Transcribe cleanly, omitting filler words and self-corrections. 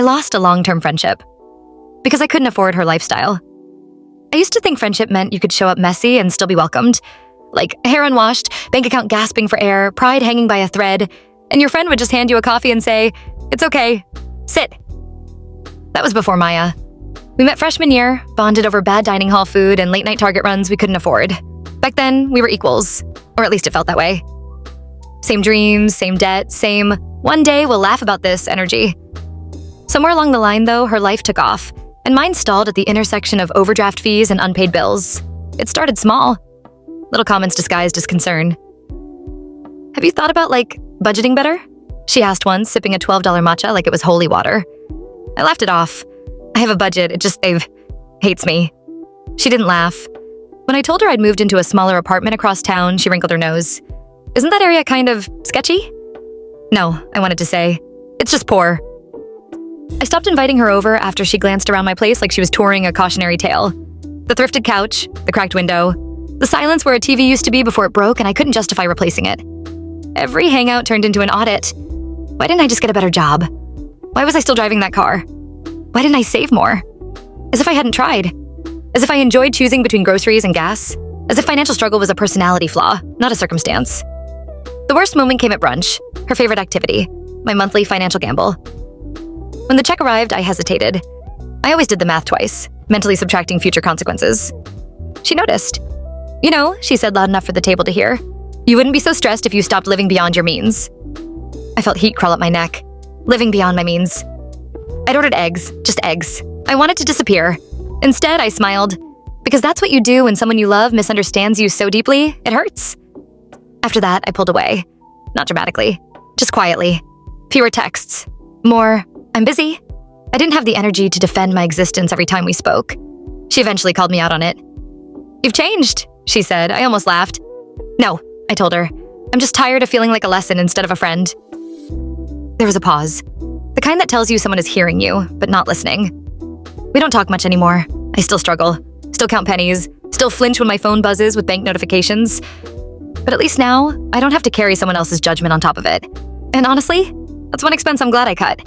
I lost a long-term friendship because I couldn't afford her lifestyle. I used to think friendship meant you could show up messy and still be welcomed. Like hair unwashed, bank account gasping for air, pride hanging by a thread, and your friend would just hand you a coffee and say, "It's okay, sit." That was before Maya. We met freshman year, bonded over bad dining hall food and late-night Target runs we couldn't afford. Back then, we were equals, or at least it felt that way. Same dreams, same debt, same "one day we'll laugh about this" energy. Somewhere along the line, though, her life took off, and mine stalled at the intersection of overdraft fees and unpaid bills. It started small. Little comments disguised as concern. "Have you thought about, budgeting better?" she asked once, sipping a $12 matcha like it was holy water. I laughed it off. I have a budget, it just, hates me. She didn't laugh. When I told her I'd moved into a smaller apartment across town, she wrinkled her nose. "Isn't that area kind of sketchy?" "No," I wanted to say. "It's just poor." I stopped inviting her over after she glanced around my place like she was touring a cautionary tale. The thrifted couch, the cracked window, the silence where a TV used to be before it broke and I couldn't justify replacing it. Every hangout turned into an audit. Why didn't I just get a better job? Why was I still driving that car? Why didn't I save more? As if I hadn't tried. As if I enjoyed choosing between groceries and gas. As if financial struggle was a personality flaw, not a circumstance. The worst moment came at brunch, her favorite activity, my monthly financial gamble. When the check arrived, I hesitated. I always did the math twice, mentally subtracting future consequences. She noticed. "You know," she said loud enough for the table to hear, "you wouldn't be so stressed if you stopped living beyond your means." I felt heat crawl up my neck. Living beyond my means. I'd ordered eggs, just eggs. I wanted to disappear. Instead, I smiled. Because that's what you do when someone you love misunderstands you so deeply, it hurts. After that, I pulled away. Not dramatically, just quietly. Fewer texts. More, "I'm busy." I didn't have the energy to defend my existence every time we spoke. She eventually called me out on it. "You've changed," she said. I almost laughed. "No," I told her. "I'm just tired of feeling like a lesson instead of a friend." There was a pause. The kind that tells you someone is hearing you, but not listening. We don't talk much anymore. I still struggle. Still count pennies. Still flinch when my phone buzzes with bank notifications. But at least now, I don't have to carry someone else's judgment on top of it. And honestly, that's one expense I'm glad I cut.